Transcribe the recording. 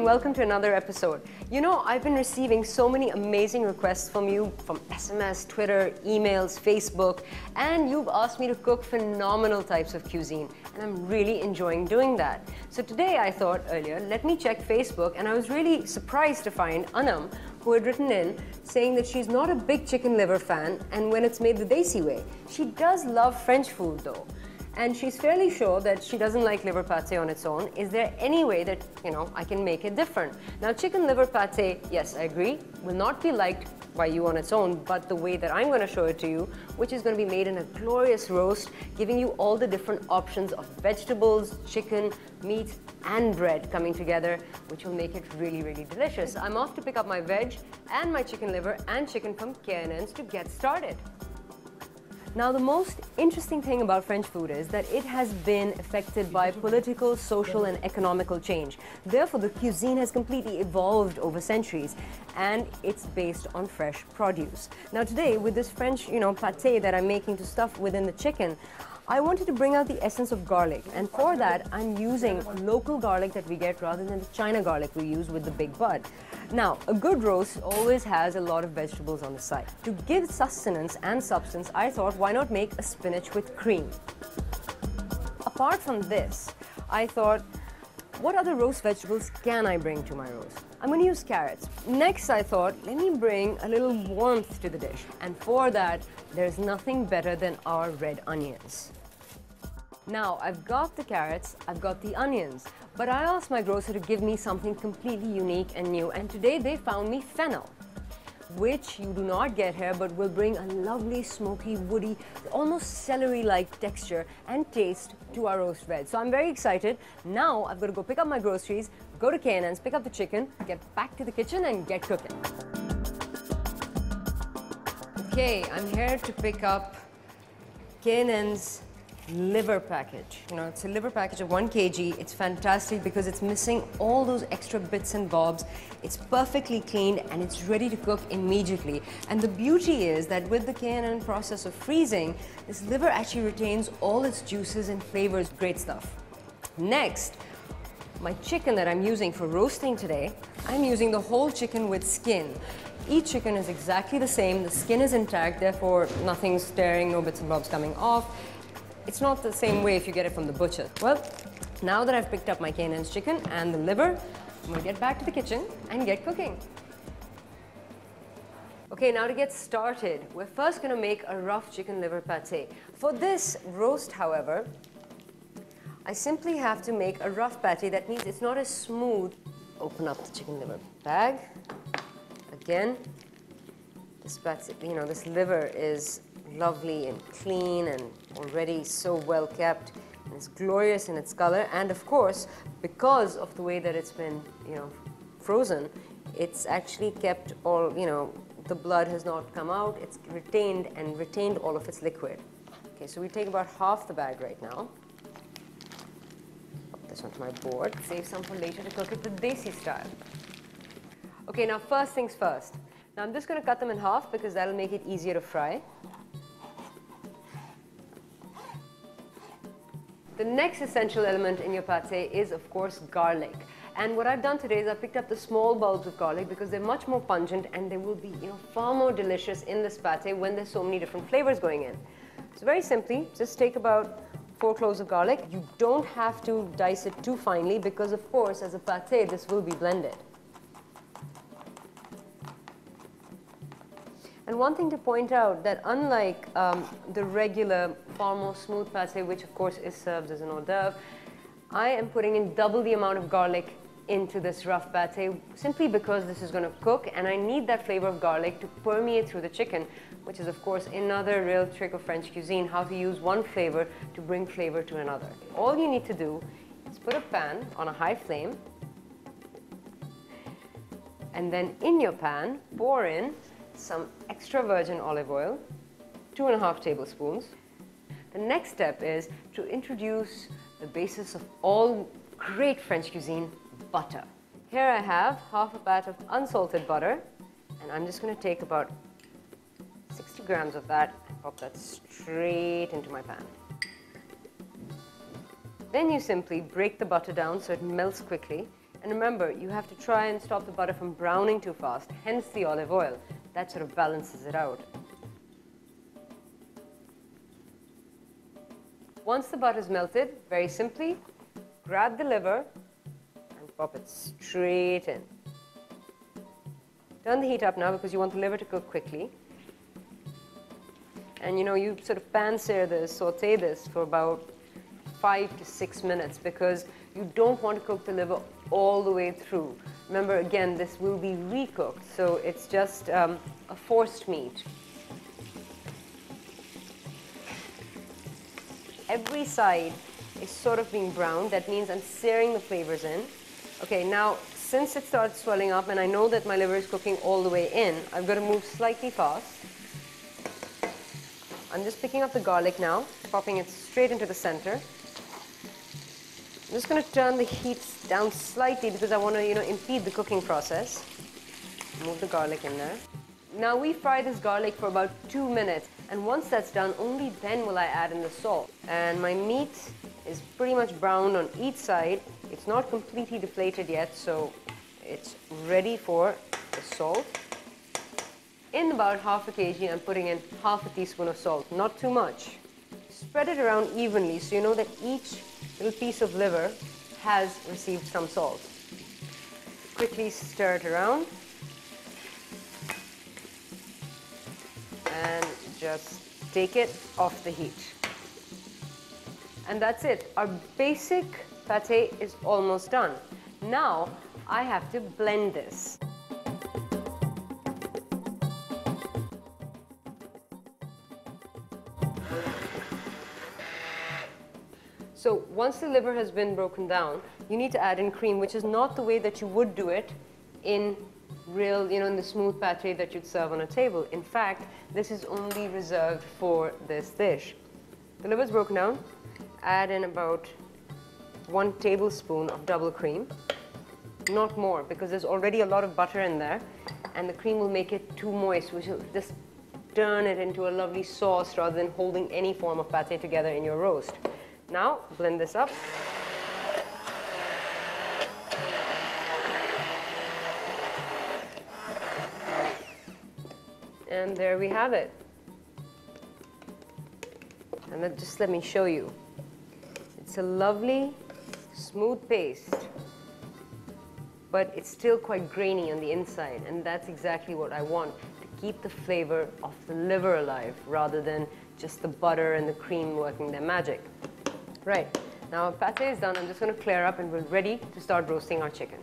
welcome to another episode. You know, I've been receiving so many amazing requests from you from SMS, Twitter, emails, Facebook, and you've asked me to cook phenomenal types of cuisine, and I'm really enjoying doing that. So today I thought earlier, let me check Facebook, and I was really surprised to find Anam, who had written in saying that she's not a big chicken liver fan, and when it's made the Desi way. She does love French food though. And she's fairly sure that she doesn't like liver pate on its own. Is there any way that, I can make it different? Now, chicken liver pate, yes, I agree, will not be liked by you on its own, but the way that I'm going to show it to you, which is going to be made in a glorious roast, giving you all the different options of vegetables, chicken, meat, and bread coming together, which will make it really, really delicious. I'm off to pick up my veg and my chicken liver and chicken from K&N's to get started. Now, the most interesting thing about French food is that it has been affected by political, social, and economical change. Therefore, the cuisine has completely evolved over centuries, and it's based on fresh produce. Now, today, with this French, pate that I'm making to stuff within the chicken, I wanted to bring out the essence of garlic, and for that, I'm using local garlic that we get rather than the China garlic we use with the big bud. Now, a good roast always has a lot of vegetables on the side. To give sustenance and substance, I thought, why not make a spinach with cream? Apart from this, I thought, what other roast vegetables can I bring to my roast? I'm going to use carrots. Next, I thought, let me bring a little warmth to the dish. And for that, there's nothing better than our red onions. Now, I've got the carrots, I've got the onions, but I asked my grocer to give me something completely unique and new, and today they found me fennel, which you do not get here, but will bring a lovely, smoky, woody, almost celery-like texture and taste to our roast veg. So I'm very excited. Now I've got to go pick up my groceries, go to K&N's, pick up the chicken, get back to the kitchen and get cooking. Okay, I'm here to pick up K&N's liver package. It's a liver package of 1 kg. It's fantastic because it's missing all those extra bits and bobs. It's perfectly cleaned and it's ready to cook immediately. And the beauty is that with the K&N process of freezing, this liver actually retains all its juices and flavors. Great stuff. Next, my chicken that I'm using for roasting today, I'm using the whole chicken with skin. Each chicken is exactly the same. The skin is intact, therefore nothing's tearing, no bits and bobs coming off. It's not the same way if you get it from the butcher. Well, now that I've picked up my K&N's chicken and the liver, I'm going to get back to the kitchen and get cooking. Okay, now to get started, we're first going to make a rough chicken liver pate. For this roast, however, I simply have to make a rough pate. That means it's not as smooth. Open up the chicken liver bag. Again, this pate, this liver is lovely and clean and already so well kept, and it's glorious in its color, and of course because of the way that it's been frozen, it's actually kept all, the blood has not come out, it's retained all of its liquid. Okay, so we take about half the bag right now. Put this onto my board, save some for later to cook it the Desi style. Okay, now first things first. Now I'm just going to cut them in half because that'll make it easier to fry. The next essential element in your pate is, of course, garlic. And what I've done today is I picked up the small bulbs of garlic because they're much more pungent and they will be, far more delicious in this pate when there's so many different flavors going in. So very simply, just take about 4 cloves of garlic. You don't have to dice it too finely because, of course, as a pate, this will be blended. And one thing to point out that unlike the regular, far more smooth pate, which of course is served as an hors d'oeuvre, I am putting in double the amount of garlic into this rough pate simply because this is going to cook and I need that flavor of garlic to permeate through the chicken, which is of course another real trick of French cuisine, how to use one flavor to bring flavor to another. All you need to do is put a pan on a high flame and then in your pan pour in some extra virgin olive oil, 2.5 tablespoons. The next step is to introduce the basis of all great French cuisine, butter. Here I have half a pat of unsalted butter, and I'm just going to take about 60 grams of that and pop that straight into my pan. Then you simply break the butter down so it melts quickly, And remember, you have to try and stop the butter from browning too fast, hence the olive oil. That sort of balances it out. Once the butter is melted, very simply, grab the liver and pop it straight in. Turn the heat up now because you want the liver to cook quickly. And you sort of pan-sear this, saute this for about 5 to 6 minutes because you don't want to cook the liver all the way through. Remember, again, this will be recooked, so it's just a forced meat. Every side is sort of being browned. That means I'm searing the flavors in. Okay, now since it starts swelling up and I know that my liver is cooking all the way in, I've got to move slightly fast. I'm just picking up the garlic now, popping it straight into the center. I'm just going to turn the heat down slightly because I want to, impede the cooking process. Move the garlic in there. Now we fry this garlic for about 2 minutes, and once that's done, only then will I add in the salt. And my meat is pretty much browned on each side. It's not completely deflated yet, so it's ready for the salt. In about half a kg, I'm putting in half a teaspoon of salt, not too much. Spread it around evenly so you know that each little piece of liver has received some salt. Quickly stir it around and just take it off the heat. And that's it. Our basic pate is almost done. Now I have to blend this. So once the liver has been broken down, you need to add in cream, which is not the way that you would do it in real, in the smooth pate that you'd serve on a table. In fact, this is only reserved for this dish. The liver is broken down. Add in about 1 tablespoon of double cream. Not more, because there's already a lot of butter in there, and the cream will make it too moist, which will just turn it into a lovely sauce rather than holding any form of pate together in your roast. Now, blend this up. And there we have it. And then just let me show you. It's a lovely, smooth paste, but it's still quite grainy on the inside, and that's exactly what I want, to keep the flavor of the liver alive rather than just the butter and the cream working their magic. Right, now our pate is done. I'm just going to clear up and we're ready to start roasting our chicken.